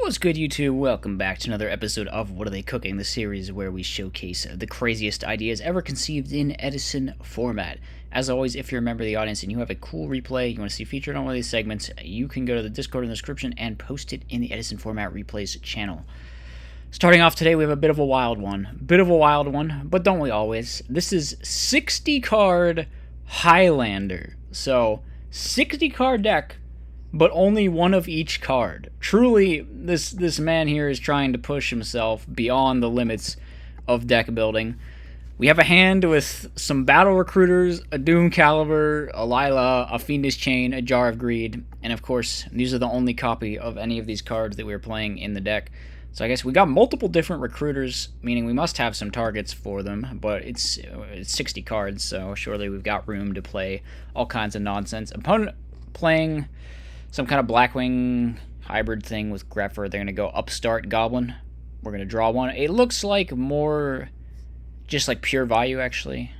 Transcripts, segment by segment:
What's good, YouTube? Welcome back to another episode of What Are They Cooking, the series where we showcase the craziest ideas ever conceived in Edison Format. As always, if you're a member of the audience and you have a cool replay you want to see featured on one of these segments, you can go to the Discord in the description and post it in the Edison Format Replays channel. Starting off today, we have a bit of a wild one. But don't we always? This is 60 card Highlander. So, 60 card deck, but only one of each card. Truly, this man here is trying to push himself beyond the limits of deck building. We have a hand with some Battle Recruiters, a Doom Caliber, a Lila, a Fiendish Chain, a Jar of Greed, and of course, these are the only copy of any of these cards that we're playing in the deck. So I guess we got multiple different recruiters, meaning we must have some targets for them, but it's 60 cards, so surely we've got room to play all kinds of nonsense. Opponent playing some kind of Blackwing hybrid thing with Grepher. They're going to go Upstart Goblin. We're going to draw one. It looks like more just like pure value, actually.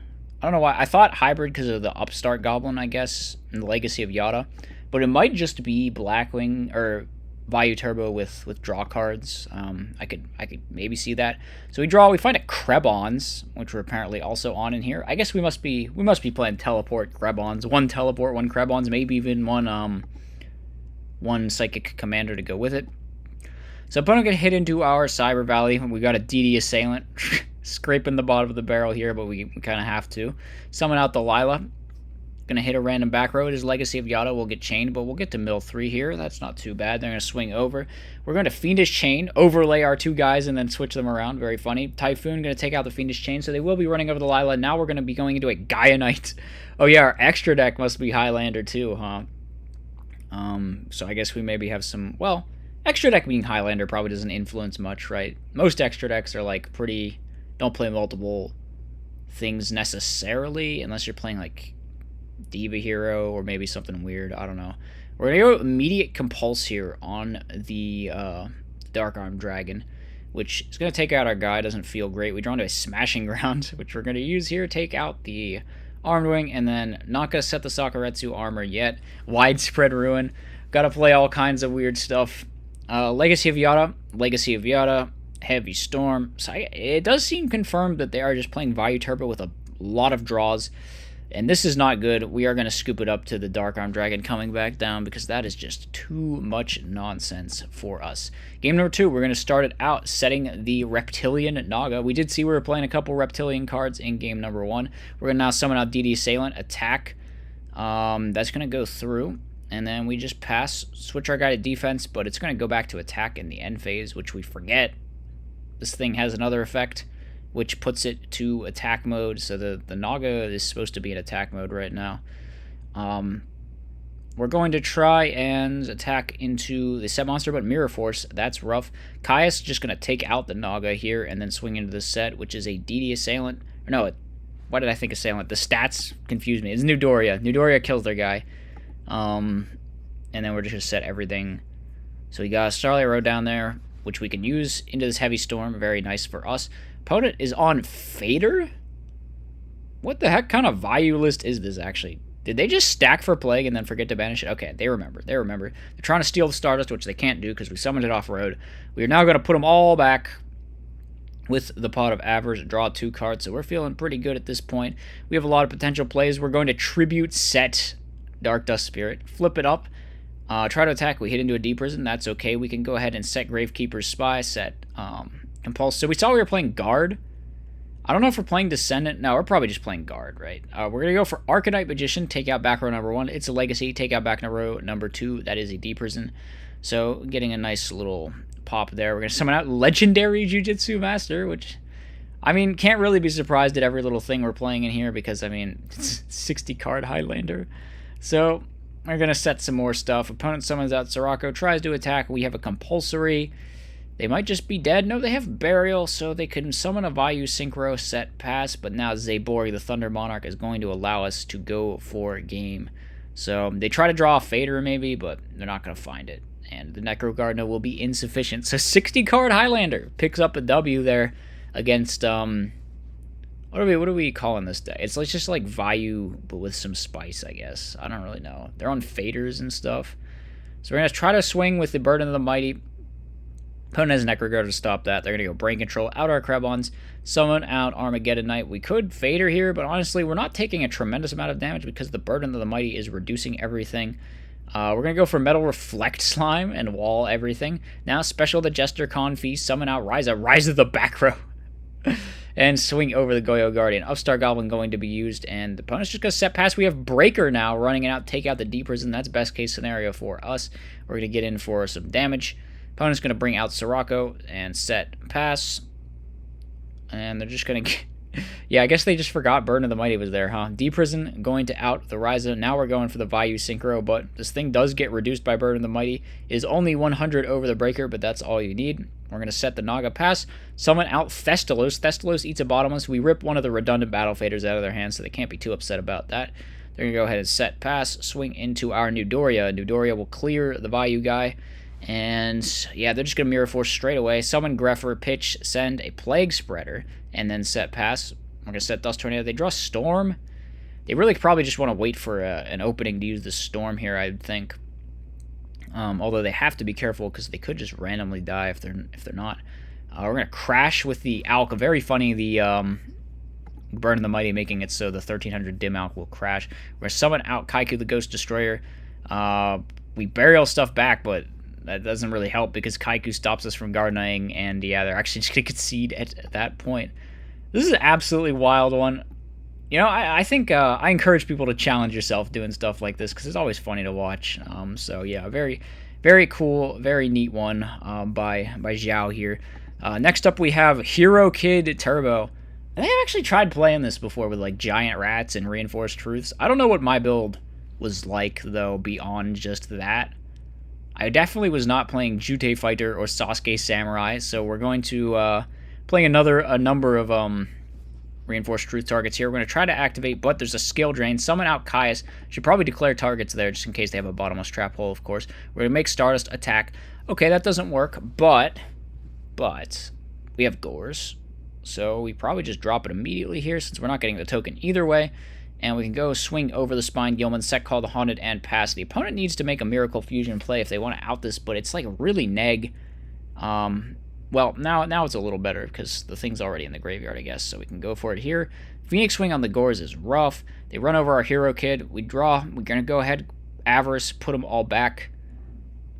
I don't know why. I thought hybrid because of the Upstart Goblin, I guess, and the Legacy of Yada. But it might just be Blackwing or Value Turbo with draw cards. I could maybe see that. So we draw. We find a Krebons, which we're apparently also on in here. I guess we must be playing teleport Krebons. One teleport, one Krebons, maybe even one Psychic Commander to go with it. So opponent gonna hit into our Cyber Valley. We got a DD Assailant scraping the bottom of the barrel here, but we kind of have to. Summon out the Lila. Gonna hit a random back row. His Legacy of Yada will get chained, but we'll get to mill 3 here. That's not too bad. They're gonna swing over. We're going to Fiendish Chain, overlay our 2 guys, and then switch them around. Very funny. Typhoon gonna take out the Fiendish Chain, so they will be running over the Lila. Now we're gonna be going into a Gaia Knight. Oh yeah, our extra deck must be Highlander too, huh? So I guess we maybe have some, well, extra deck being Highlander probably doesn't influence much, right? Most extra decks are like don't play multiple things necessarily, unless you're playing like Diva Hero or maybe something weird, I don't know. We're going to go immediate Compulse here on the Dark Arm Dragon, which is going to take out our guy. Doesn't feel great. We draw into a Smashing Ground, which we're going to use here, take out the Armed Wing, and then not going to set the Sakuretsu armor yet. Widespread Ruin. Got to play all kinds of weird stuff. Legacy of Yada, Heavy Storm. So it does seem confirmed that they are just playing Value Turbo with a lot of draws, and this is not good. We are going to scoop it up to the Dark Arm Dragon coming back down because that is just too much nonsense for us. Game number 2, we're going to start it out setting the Reptilian Naga. We did see we were playing a couple Reptilian cards in game number 1. We're going to now summon out DD Assailant, attack. That's going to go through, and then we just pass, switch our guy to defense, but it's going to go back to attack in the end phase, which we forget. This thing has another effect, which puts it to attack mode, so the Naga is supposed to be in attack mode right now. We're going to try and attack into the set monster, but Mirror Force, that's rough. Caius just going to take out the Naga here and then swing into the set, which is a DD Assailant. Or no, why did I think Assailant? The stats confuse me. It's Newdoria. Newdoria kills their guy. And then we're just going to set everything. So we got a Starlight Road down there, which we can use into this Heavy Storm. Very nice for us. Opponent is on Fader? What the heck kind of value list is this, actually? Did they just stack for Plague and then forget to banish it? Okay, they remember. They're trying to steal the Stardust, which they can't do because we summoned it off-road. We are now going to put them all back with the Pot of Avers, draw 2 cards, so we're feeling pretty good at this point. We have a lot of potential plays. We're going to Tribute set Dark Dust Spirit, flip it up, try to attack. We hit into a Deep Prison. That's okay. We can go ahead and set Gravekeeper's Spy, set Compulse. So we saw we were playing Guard. I don't know if we're playing Descendant. No, we're probably just playing Guard, right? We're going to go for Arcanite Magician, take out back row number 1. It's a Legacy, take out back row number 2. That is a Deep Prison. So getting a nice little pop there. We're going to summon out Legendary Jujutsu Master, which, I mean, can't really be surprised at every little thing we're playing in here because, I mean, it's 60 card Highlander. So we're going to set some more stuff. Opponent summons out Sirocco, tries to attack. We have a Compulsory. They might just be dead. No, they have Burial, so they can summon a Vayu Synchro, set, pass, but now Zaborg, the Thunder Monarch, is going to allow us to go for game. So they try to draw a Fader maybe, but they're not going to find it. And the Necro Gardener will be insufficient. So 60 card Highlander picks up a W there against, what are we calling this deck? It's like just like Vayu, but with some spice, I guess. I don't really know. They're on Faders and stuff. So we're going to try to swing with the Burden of the Mighty. Opponent has Necroguard to stop that. They're going to go Brain Control, out our Krebons, summon out Armageddon Knight. We could Fader here, but honestly, we're not taking a tremendous amount of damage because the Burden of the Mighty is reducing everything. We're going to go for Metal Reflect Slime and wall everything. Now, special the Jester Confeast, summon out Ryza, Rise of the Back Row, and swing over the Goyo Guardian. Upstart Goblin going to be used, and the opponent's just going to set pass. We have Breaker now running out, take out the Deep Prison. That's best case scenario for us. We're going to get in for some damage. Opponent's going to bring out Sirocco and set pass. And they're just going to... Yeah, I guess they just forgot Burden of the Mighty was there, huh? Deep Prison going to out the Ryza. Now we're going for the Vayu Synchro, but this thing does get reduced by Burden of the Mighty. It is only 100 over the Breaker, but that's all you need. We're going to set the Naga pass. Summon out Thestalos. Thestalos eats a Bottomless. We rip one of the redundant Battle Faders out of their hands, so they can't be too upset about that. They're going to go ahead and set pass, swing into our Newdoria. Newdoria will clear the Vayu guy. And yeah, they're just going to Mirror Force straight away. Summon Greffer, pitch, send a Plague Spreader, and then set pass. We're going to set Dust Tornado. They draw Storm. They really probably just want to wait for an opening to use the Storm here, I would think. Although they have to be careful because they could just randomly die if they're not. We're going to Crash with the Alk. Very funny, the Burn of the Mighty making it so the 1300 Dim Alk will crash. We're going to summon out Kaiku the Ghost Destroyer. We burial stuff back, but that doesn't really help because Kaiku stops us from Gardening, and yeah, they're actually just going to concede at that point. This is an absolutely wild one. You know, I think I encourage people to challenge yourself doing stuff like this because it's always funny to watch. So yeah, very, very cool, very neat one by Zhao here. Next up we have Hero Kid Turbo. And I've actually tried playing this before with like Giant Rats and Reinforced Truths. I don't know what my build was like though beyond just that. I definitely was not playing Jute Fighter or Sasuke Samurai, so we're going to playing a number of Reinforced Truth targets here. We're going to try to activate, but there's a skill drain. Summon out Caius. Should probably declare targets there just in case they have a bottomless trap hole, of course. We're going to make Stardust attack. Okay, that doesn't work, but we have Gores, so we probably just drop it immediately here since we're not getting the token either way. And we can go swing over the Spine Gilman, set Call the Haunted, and pass. The opponent needs to make a Miracle Fusion play if they want to out this, but it's like really neg. Well, now it's a little better because the thing's already in the graveyard, I guess, so we can go for it here. Phoenix Swing on the Gores is rough. They run over our Hero Kid. We draw. We're going to go ahead, Avarice, put them all back.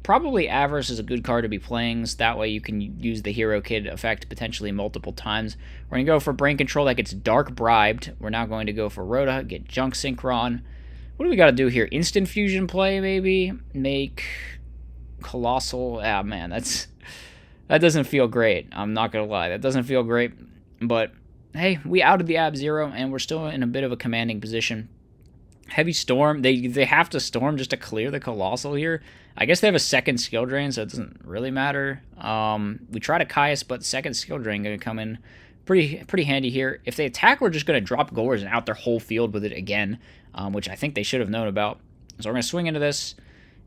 Probably Avarice is a good card to be playing, so that way you can use the Hero Kid effect potentially multiple times. We're going to go for Brain Control that gets Dark Bribed. We're now going to go for Rhoda, get Junk Synchron. What do we got to do here? Instant Fusion play, maybe? Make Colossal. Ah, man, that doesn't feel great. I'm not going to lie. That doesn't feel great. But, hey, we outed the Ab-Zero, and we're still in a bit of a commanding position. Heavy Storm. They have to Storm just to clear the Colossal here. I guess they have a second skill drain, so it doesn't really matter. We try to Caius, but second skill drain going to come in pretty handy here. If they attack, we're just going to drop Gores and out their whole field with it again, which I think they should have known about. So we're going to swing into this,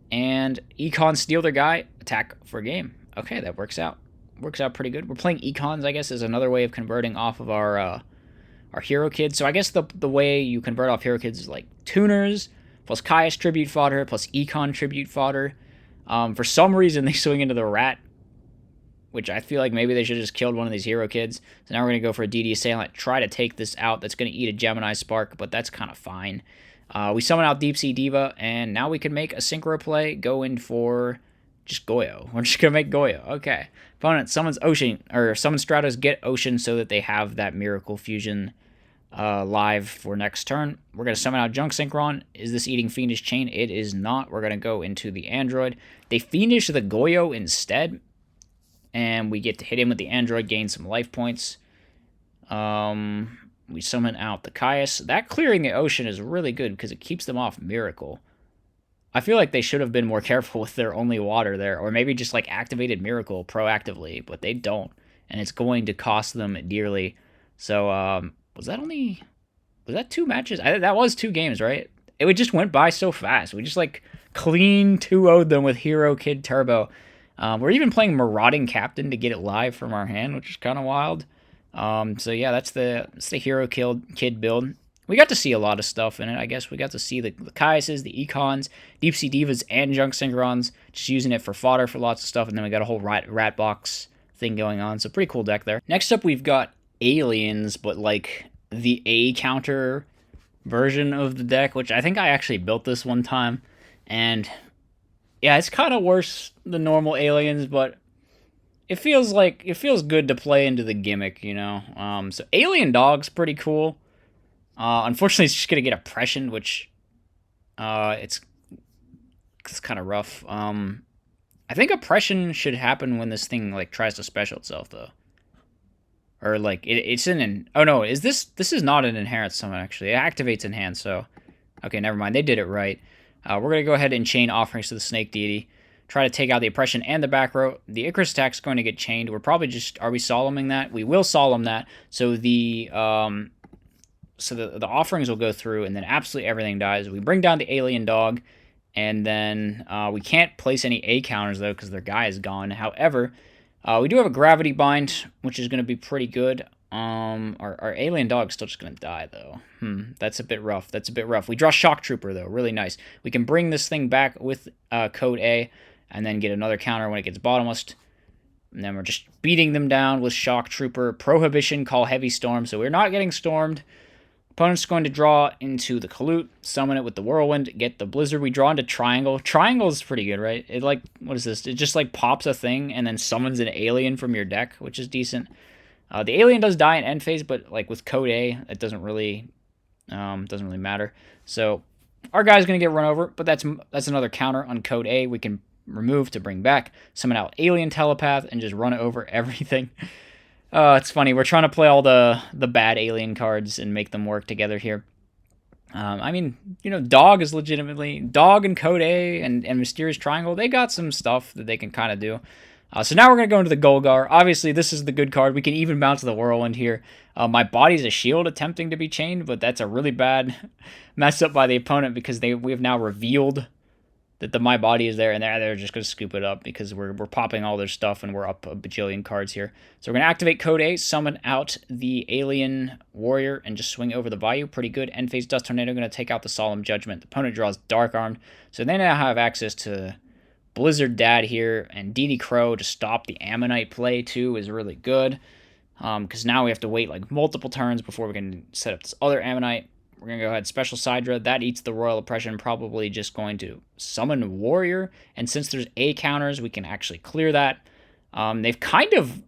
and Econ steal their guy, attack for game. Okay, that works out. Works out pretty good. We're playing Econs, I guess, is another way of converting off of our Hero Kids. So I guess the way you convert off Hero Kids is like Tuners, plus Caius Tribute Fodder, plus Econ Tribute Fodder. For some reason, they swing into the Rat, which I feel like maybe they should have just killed one of these Hero Kids. So now we're going to go for a DD Assailant, try to take this out. That's going to eat a Gemini Spark, but that's kind of fine. We summon out Deep Sea Diva, and now we can make a Synchro play, go in for just Goyo. We're just going to make Goyo. Okay. Opponent summons Ocean, or summons Stratos, get Ocean so that they have that Miracle Fusion live for next turn. We're going to summon out Junk Synchron. Is this eating Fiendish Chain? It is not. We're going to go into the Android. They Fiendish the Goyo instead, and we get to hit him with the Android, gain some life points. We summon out the Caius. That clearing the Ocean is really good because it keeps them off Miracle. I feel like they should have been more careful with their only water there, or maybe just like activated Miracle proactively, but they don't, and it's going to cost them dearly. So, was that 2 matches? That was 2 games, right? It just went by so fast. We just like clean 2-0'd them with Hero Kid Turbo. We're even playing Marauding Captain to get it live from our hand, which is kind of wild. So yeah, that's the Hero Kid build. we got to see a lot of stuff in it, I guess. We got to see the Caiuses, the Econs, Deep Sea Divas, and Junk Synchron's, just using it for fodder for lots of stuff, and then we got a whole rat box thing going on, so pretty cool deck there. Next up, we've got Aliens, but like the A counter version of the deck, which I think I actually built this one time, and yeah, it's kind of worse than normal Aliens, but it feels good to play into the gimmick, you know. So Alien Dog's pretty cool. Unfortunately, it's just gonna get oppression, which it's kind of rough. I think oppression should happen when this thing like tries to special itself, though. Or like it's an oh no, this is not an inherent summon actually. It activates in hand, so okay, never mind. They did it right. We're gonna go ahead and chain offerings to the Snake Deity. Try to take out the oppression and the back row. The Icarus attack's going to get chained. We're probably just are we solemning that? We will solemn that. So the offerings will go through, and then absolutely everything dies. We bring down the Alien Dog, and then we can't place any A counters, though, because their guy is gone. However, we do have a Gravity Bind, which is going to be pretty good. Our Alien Dog's still just going to die, though. That's a bit rough. We draw Shock Trooper, though. Really nice. We can bring this thing back with code A, and then get another counter when it gets bottomless. And then we're just beating them down with Shock Trooper. Prohibition, call Heavy Storm, so we're not getting stormed. Opponent's going to draw into the Kalute, summon it with the Whirlwind, get the Blizzard. We draw into Triangle. Triangle is pretty good, right? It like, what is this? It just like pops a thing and then summons an alien from your deck, which is decent. The alien does die in end phase, but like with code A, it doesn't really matter. So our guy's going to get run over, but that's another counter on code A. We can remove to bring back, summon out Alien Telepath, and just run over everything. It's funny. We're trying to play all the bad alien cards and make them work together here. I mean, you know, Dog and Code A and Mysterious Triangle, they got some stuff that they can kind of do. So now we're going to go into the Golgar. Obviously, this is the good card. We can even bounce the Whirlwind here. My Body's a Shield attempting to be chained, but that's a really bad mess up by the opponent because we have now revealed that the My Body is there, and they're just going to scoop it up because we're popping all their stuff, and we're up a bajillion cards here. So we're going to activate Code A, summon out the Alien Warrior, and just swing over the Bayou. Pretty good. End phase Dust Tornado, going to take out the Solemn Judgment. The opponent draws Dark Armed, so they now have access to Blizzard Dad here, and DD Crow to stop the Ammonite play, too, is really good. Because now we have to wait like multiple turns before we can set up this other Ammonite. We're going to go ahead, Special Sidra. That eats the Royal Oppression, probably just going to summon Warrior. And since there's A counters, we can actually clear that. They've kind of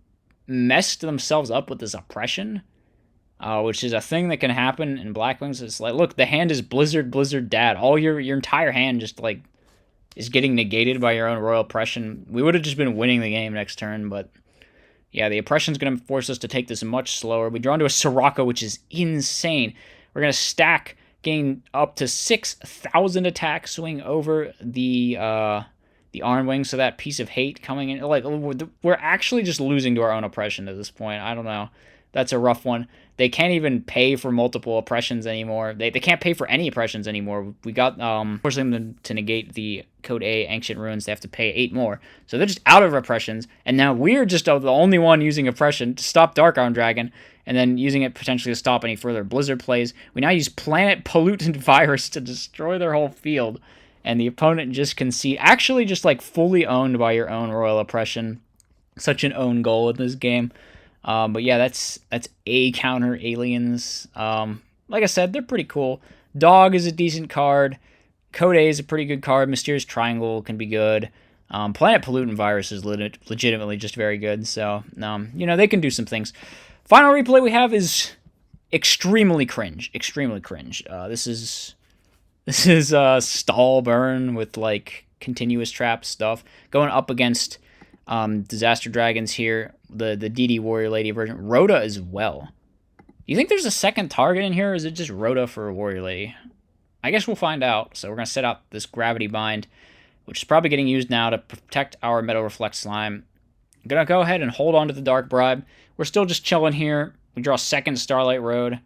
messed themselves up with this Oppression, which is a thing that can happen in Black Wings. It's like, look, the hand is Blizzard, Blizzard Dad. All your entire hand just, like, is getting negated by your own Royal Oppression. We would have just been winning the game next turn, but yeah, the Oppression's going to force us to take this much slower. We draw into a Sirocco, which is insane. We're going to stack, gain up to 6,000 attack, swing over the Arm Wing, so that piece of hate coming in. Like, we're actually just losing to our own Oppression at this point. I don't know. That's a rough one. They can't even pay for multiple Oppressions anymore. They can't pay for any Oppressions anymore. We got, forcing them to negate the Code A Ancient Ruins. They have to pay 8 more. So they're just out of Oppressions, and now we're just the only one using Oppression to stop Dark Arm Dragon, and then using it potentially to stop any further Blizzard plays. We now use Planet Pollutant Virus to destroy their whole field, and the opponent just concede. Actually just like fully owned by your own Royal Oppression. Such an own goal in this game. But yeah, that's A counter Aliens. Like I said, they're pretty cool. Dog is a decent card. Code A is a pretty good card. Mysterious Triangle can be good. Planet Pollutant Virus is legitimately just very good. So, you know, they can do some things. Final replay we have is extremely cringe. Extremely cringe. This is Stall Burn with like continuous trap stuff going up against Disaster Dragons here. The DD Warrior Lady version. Rhoda as well. You think there's a second target in here, or is it just Rhoda for Warrior Lady? I guess we'll find out. So we're going to set out this Gravity Bind, which is probably getting used now to protect our Metal Reflect Slime. I'm going to go ahead and hold on to the Dark Bribe. We're still just chilling here. We draw second Starlight Road.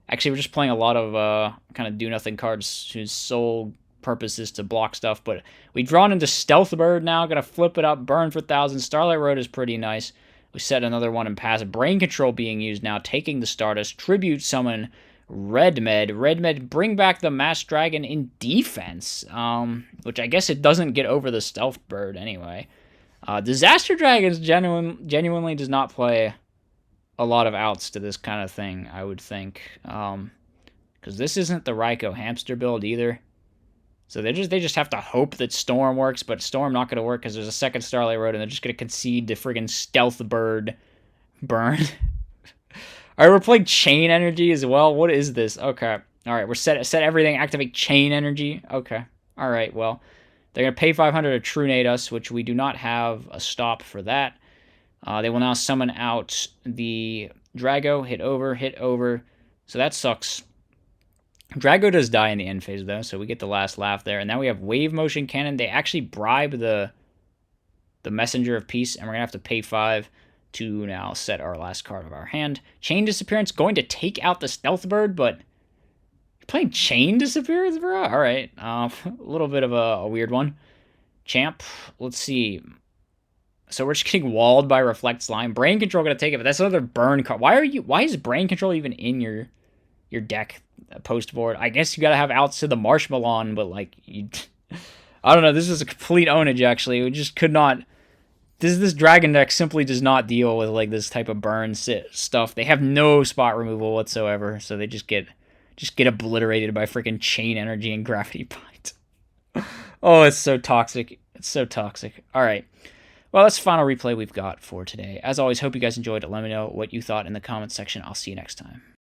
Actually, we're just playing a lot of kind of do-nothing cards whose sole purpose is to block stuff. But we've drawn into Stealth Bird now. Going to flip it up. Burn for 1,000. Starlight Road is pretty nice. We set another one and pass. Brain Control being used now. Taking the Stardust. Tribute Summon Red Med, bring back the Masked Dragon in defense. Which I guess it doesn't get over the Stealth Bird anyway. Disaster Dragons genuinely does not play a lot of outs to this kind of thing, I would think. Because this isn't the Raikou Hamster build either. So they just have to hope that Storm works, but Storm not going to work because there's a second Starlight Road, and they're just going to concede to friggin' Stealth Bird burn. All right, we're playing Chain Energy as well. What is this? Okay. All right, we're set everything, activate Chain Energy. Okay. All right, well, they're going to pay 500 to Trunade us, which we do not have a stop for that. They will now summon out the Drago, hit over. So that sucks. Drago does die in the end phase, though, so we get the last laugh there. And now we have Wave Motion Cannon. They actually bribe the Messenger of Peace, and we're going to have to pay 5 to now set our last card of our hand. Chain Disappearance going to take out the Stealth Bird, but you're playing Chain Disappearance, bro? All right. A little bit of a weird one. Champ, let's see. So we're just getting walled by Reflect Slime. Brain Control going to take it, but that's another burn card. Why is Brain Control even in your deck post board? I guess you gotta have outs to the Marshmallow, but like, I don't know. This is a complete ownage. Actually, we just could not. This Dragon deck simply does not deal with like this type of burn stuff. They have no spot removal whatsoever, so they just get obliterated by freaking Chain Energy and Gravity Bite. Oh, it's so toxic. It's so toxic. All right. Well, that's the final replay we've got for today. As always, hope you guys enjoyed it. Let me know what you thought in the comments section. I'll see you next time.